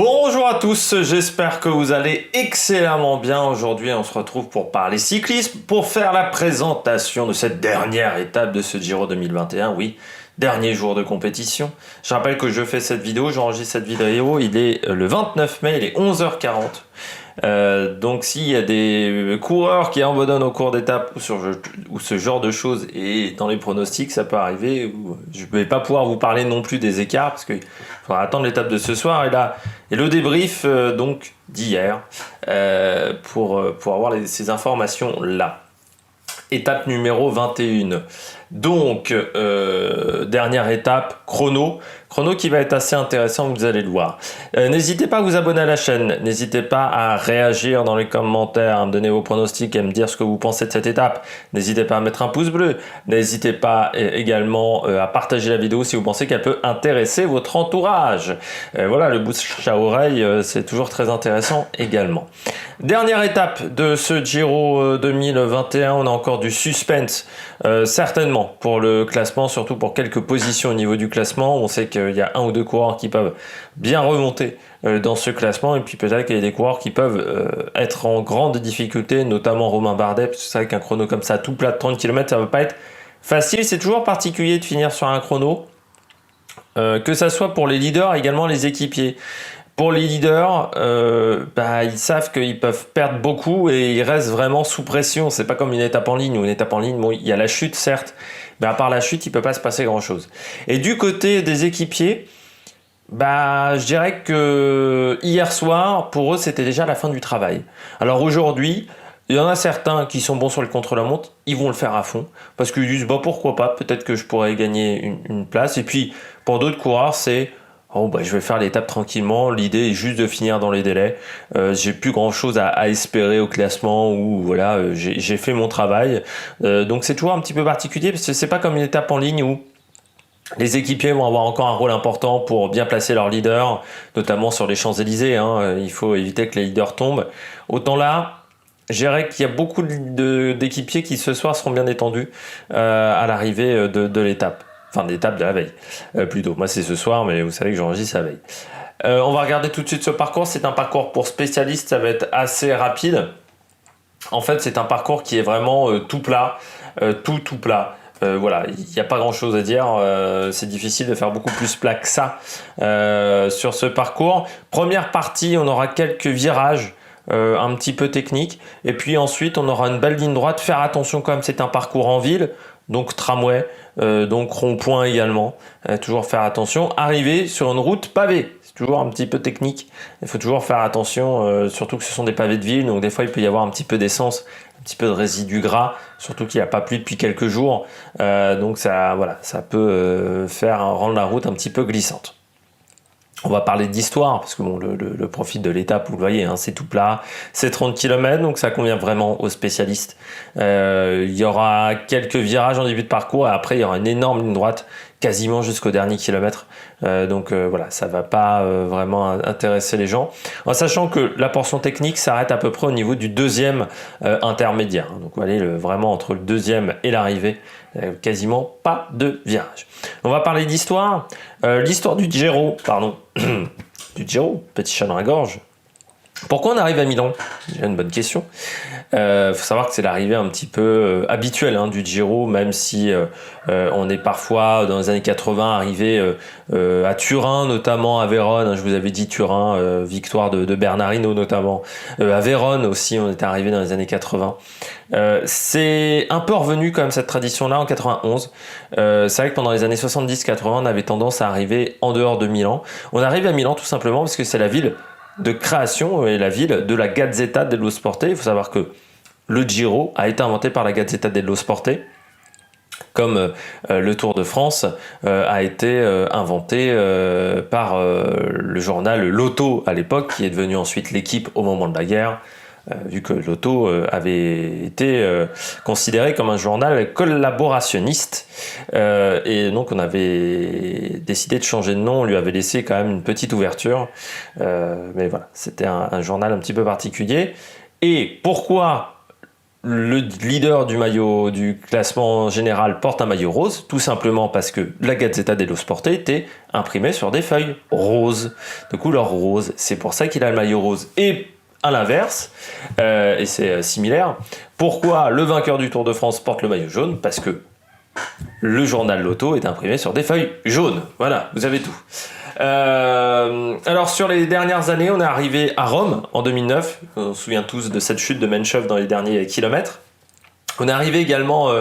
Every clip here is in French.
Bonjour à tous, j'espère que vous allez excellemment bien. Aujourd'hui, on se retrouve pour parler cyclisme, pour faire la présentation de cette dernière étape de ce Giro 2021. Oui, dernier jour de compétition. Je rappelle que je fais cette vidéo, j'enregistre cette vidéo, il est le 29 mai, il est 11h40. Donc s'il y a des coureurs qui abandonnent au cours d'étape ou ce genre de choses et dans les pronostics ça peut arriver, je ne vais pas pouvoir vous parler non plus des écarts parce qu'il faudra attendre l'étape de ce soir et le débrief donc d'hier pour avoir ces informations là. Étape numéro 21. Donc, dernière étape, chrono qui va être assez intéressant, vous allez le voir. N'hésitez pas à vous abonner à la chaîne, n'hésitez pas à réagir dans les commentaires, à me donner vos pronostics et à me dire ce que vous pensez de cette étape. N'hésitez pas à mettre un pouce bleu, n'hésitez pas également à partager la vidéo si vous pensez qu'elle peut intéresser votre entourage. Voilà, le bouche à oreille, c'est toujours très intéressant également. Dernière étape de ce Giro 2021, on a encore du suspense, certainement pour le classement, surtout pour quelques positions au niveau du classement. On sait qu'il y a un ou deux coureurs qui peuvent bien remonter dans ce classement et puis peut-être qu'il y a des coureurs qui peuvent être en grande difficulté, notamment Romain Bardet, parce que c'est vrai qu'un chrono comme ça, tout plat de 30 km, ça ne va pas être facile. C'est toujours particulier de finir sur un chrono, que ça soit pour les leaders, également les équipiers. Pour les leaders, ils savent qu'ils peuvent perdre beaucoup et ils restent vraiment sous pression. C'est pas comme une étape en ligne. Ou une étape en ligne, bon, il y a la chute certes, mais à part la chute, il peut pas se passer grand-chose. Et du côté des équipiers, je dirais que hier soir, pour eux, c'était déjà la fin du travail. Alors aujourd'hui, il y en a certains qui sont bons sur le contre-la-montre, ils vont le faire à fond, parce qu'ils disent pourquoi pas, peut-être que je pourrais gagner une place. Et puis pour d'autres coureurs, c'est je vais faire l'étape tranquillement, l'idée est juste de finir dans les délais. J'ai plus grand chose à espérer au classement ou voilà, j'ai fait mon travail. Donc c'est toujours un petit peu particulier parce que c'est pas comme une étape en ligne où les équipiers vont avoir encore un rôle important pour bien placer leurs leaders, notamment sur les Champs-Élysées. Il faut éviter que les leaders tombent. Autant là, je dirais qu'il y a beaucoup d'équipiers qui ce soir seront bien détendus à l'arrivée de l'étape. Enfin, d'étape de la veille, plutôt. Moi, c'est ce soir, mais vous savez que j'enregistre la veille. On va regarder tout de suite ce parcours. C'est un parcours pour spécialistes, ça va être assez rapide. En fait, c'est un parcours qui est vraiment tout plat, tout plat. Voilà, il n'y a pas grand chose à dire, c'est difficile de faire beaucoup plus plat que ça sur ce parcours. Première partie, on aura quelques virages. Un petit peu technique et puis ensuite on aura une belle ligne droite. Faire attention quand même, c'est un parcours en ville, donc tramway, donc rond-point également, toujours faire attention. Arriver sur une route pavée, c'est toujours un petit peu technique, il faut toujours faire attention, surtout que ce sont des pavés de ville, donc des fois il peut y avoir un petit peu d'essence, un petit peu de résidus gras, surtout qu'il n'y a pas plu depuis quelques jours, donc ça peut rendre la route un petit peu glissante. On va parler d'histoire, parce que le profil de l'étape, vous le voyez, c'est tout plat, c'est 30 km, donc ça convient vraiment aux spécialistes. Il y aura quelques virages en début de parcours, et après il y aura une énorme ligne droite, quasiment jusqu'au dernier kilomètre. Voilà, ça va pas vraiment intéresser les gens. En sachant que la portion technique s'arrête à peu près au niveau du deuxième intermédiaire. Donc vous voyez, vraiment entre le deuxième et l'arrivée, quasiment pas de virage. On va parler d'histoire. L'histoire du Giro, du Giro, petit chat dans la gorge. Pourquoi on arrive à Milan? C'est une bonne question. Faut savoir que c'est l'arrivée un petit peu habituelle du Giro, même si on est parfois dans les années 80 arrivé à Turin, notamment à Vérone. Je vous avais dit Turin, victoire de Bernardino notamment. À Vérone aussi, on était arrivé dans les années 80. C'est un peu revenu quand même cette tradition-là en 91. C'est vrai que pendant les années 70-80, on avait tendance à arriver en dehors de Milan. On arrive à Milan tout simplement parce que c'est la ville de création et la ville de la Gazzetta dello Sport. Il faut savoir que le Giro a été inventé par la Gazzetta dello Sport, comme le Tour de France a été inventé par le journal Lotto à l'époque, qui est devenu ensuite l'Équipe au moment de la guerre, vu que Lotto avait été considéré comme un journal collaborationniste. Et donc on avait décidé de changer de nom, on lui avait laissé quand même une petite ouverture. Mais voilà, c'était un journal un petit peu particulier. Et pourquoi le leader du classement général porte un maillot rose, tout simplement parce que la Gazzetta dello Sport était imprimée sur des feuilles roses, de couleur rose. C'est pour ça qu'il a le maillot rose. Et à l'inverse, et c'est similaire, pourquoi le vainqueur du Tour de France porte le maillot jaune? Parce que le journal Loto est imprimé sur des feuilles jaunes. Voilà, vous avez tout. Alors sur les dernières années, on est arrivé à Rome en 2009. On se souvient tous de cette chute de Menchov dans les derniers kilomètres. On est arrivé également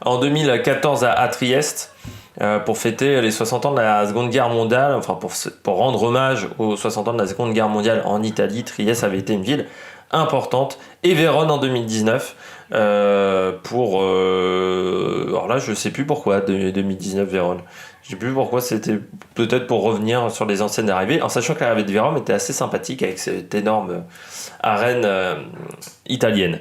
en 2014 à Trieste pour fêter les 60 ans de la Seconde Guerre mondiale, enfin pour rendre hommage aux 60 ans de la Seconde Guerre mondiale en Italie. Trieste avait été une ville importante. Et Vérone en 2019 alors là, je sais plus pourquoi 2019 Vérone. Je sais plus pourquoi, c'était peut-être pour revenir sur les anciennes arrivées, en sachant que l'arrivée de Vérone était assez sympathique avec cette énorme arène italienne.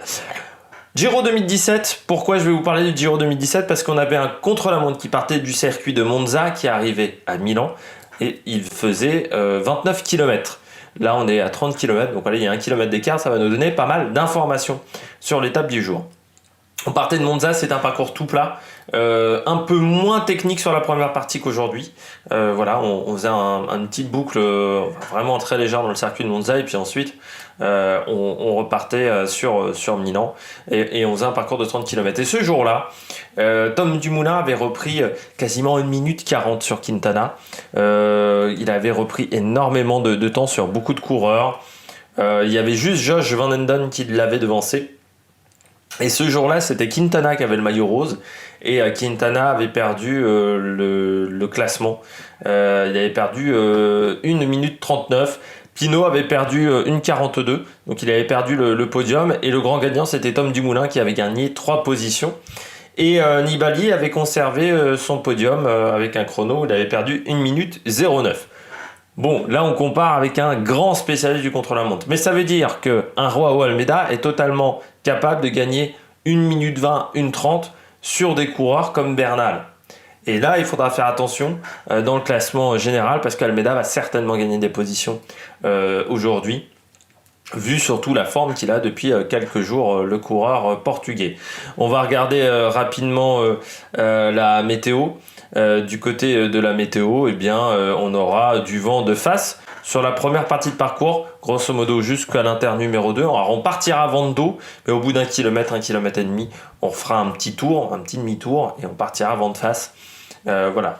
Giro 2017, pourquoi je vais vous parler du Giro 2017? Parce qu'on avait un contre-la-montre qui partait du circuit de Monza qui arrivait à Milan et il faisait 29 km. Là, on est à 30 km, donc voilà, il y a 1 km d'écart, ça va nous donner pas mal d'informations sur l'étape du jour. On partait de Monza, c'est un parcours tout plat, un peu moins technique sur la première partie qu'aujourd'hui. Voilà, on faisait une petite boucle vraiment très légère dans le circuit de Monza et puis ensuite on repartait sur Milan et on faisait un parcours de 30 km. Et ce jour-là, Tom Dumoulin avait repris quasiment 1 minute 40 sur Quintana. Il avait repris énormément de temps sur beaucoup de coureurs. Il y avait juste Josh Van Enden qui l'avait devancé. Et ce jour-là, c'était Quintana qui avait le maillot rose et Quintana avait perdu le classement. Il avait perdu 1 minute 39. Pinot avait perdu 1,42, donc il avait perdu le podium. Et le grand gagnant, c'était Tom Dumoulin qui avait gagné 3 positions. Et Nibali avait conservé son podium avec un chrono où il avait perdu 1 minute 09. Bon, là on compare avec un grand spécialiste du contre-la-montre. Mais ça veut dire qu'un Joao Almeida est totalement capable de gagner 1 minute 20, 1 30 sur des coureurs comme Bernal. Et là, il faudra faire attention dans le classement général parce qu'Almeida va certainement gagner des positions aujourd'hui, vu surtout la forme qu'il a depuis quelques jours, le coureur portugais. On va regarder rapidement la météo. Du côté de la météo, eh bien, on aura du vent de face sur la première partie de parcours, grosso modo jusqu'à l'inter numéro 2. Alors, on partira vent de dos, mais au bout d'1 km, 1 km et demi, on fera un petit tour, un petit demi-tour, et on partira vent de face. Voilà.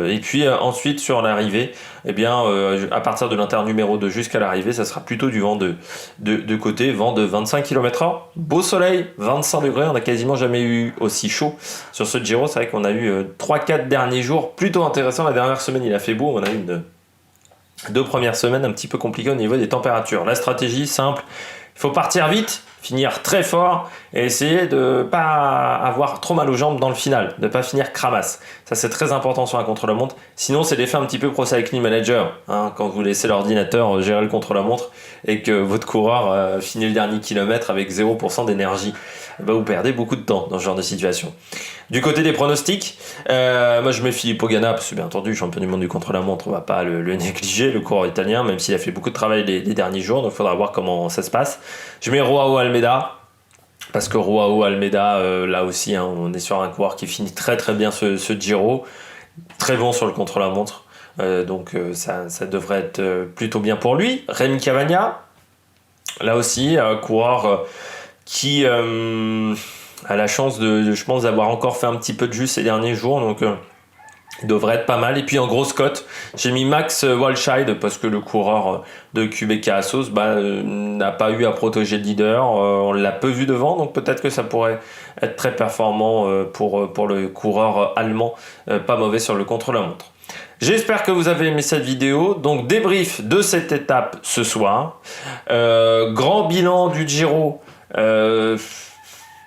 Et puis ensuite sur l'arrivée, eh bien, à partir de l'inter numéro 2 jusqu'à l'arrivée, ça sera plutôt du vent de côté, vent de 25 km/h. Beau soleil, 25 degrés, on n'a quasiment jamais eu aussi chaud sur ce Giro. C'est vrai qu'on a eu 3-4 derniers jours plutôt intéressants. La dernière semaine, il a fait beau, on a eu 2 premières semaines un petit peu compliquées au niveau des températures. La stratégie simple, il faut partir vite, finir très fort et essayer de ne pas avoir trop mal aux jambes dans le final, de ne pas finir cramasse. Ça, c'est très important sur un contre-la-montre. Sinon, c'est l'effet un petit peu Pro Cycling Manager, hein, quand vous laissez l'ordinateur gérer le contre-la-montre et que votre coureur finit le dernier kilomètre avec 0% d'énergie. Bah, vous perdez beaucoup de temps dans ce genre de situation. Du côté des pronostics, moi je mets Filippo Ganna, parce que bien entendu, champion du monde du contre-la-montre, on va pas le négliger, le coureur italien, même s'il a fait beaucoup de travail les derniers jours, donc il faudra voir comment ça se passe. Je mets Joao Almeida, parce que Joao Almeida, là aussi, hein, on est sur un coureur qui finit très très bien ce Giro, très bon sur le contre-la-montre, donc ça devrait être plutôt bien pour lui. Rémi Cavagna, là aussi, coureur qui a la chance je pense, d'avoir encore fait un petit peu de jus ces derniers jours, donc il devrait être pas mal. Et puis en grosse cote, j'ai mis Max Walscheid parce que le coureur de QBK Assos n'a pas eu à protéger le leader, on l'a peu vu devant, donc peut-être que ça pourrait être très performant pour le coureur allemand, pas mauvais sur le contre-la-montre. J'espère que vous avez aimé cette vidéo. Donc débrief de cette étape ce soir, grand bilan du Giro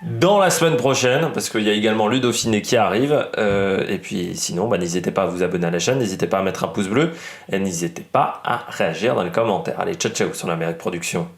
dans la semaine prochaine, parce qu'il y a également le Dauphiné qui arrive, et puis sinon n'hésitez pas à vous abonner à la chaîne, n'hésitez pas à mettre un pouce bleu et n'hésitez pas à réagir dans les commentaires. Allez, ciao ciao sur l'Amérique Production.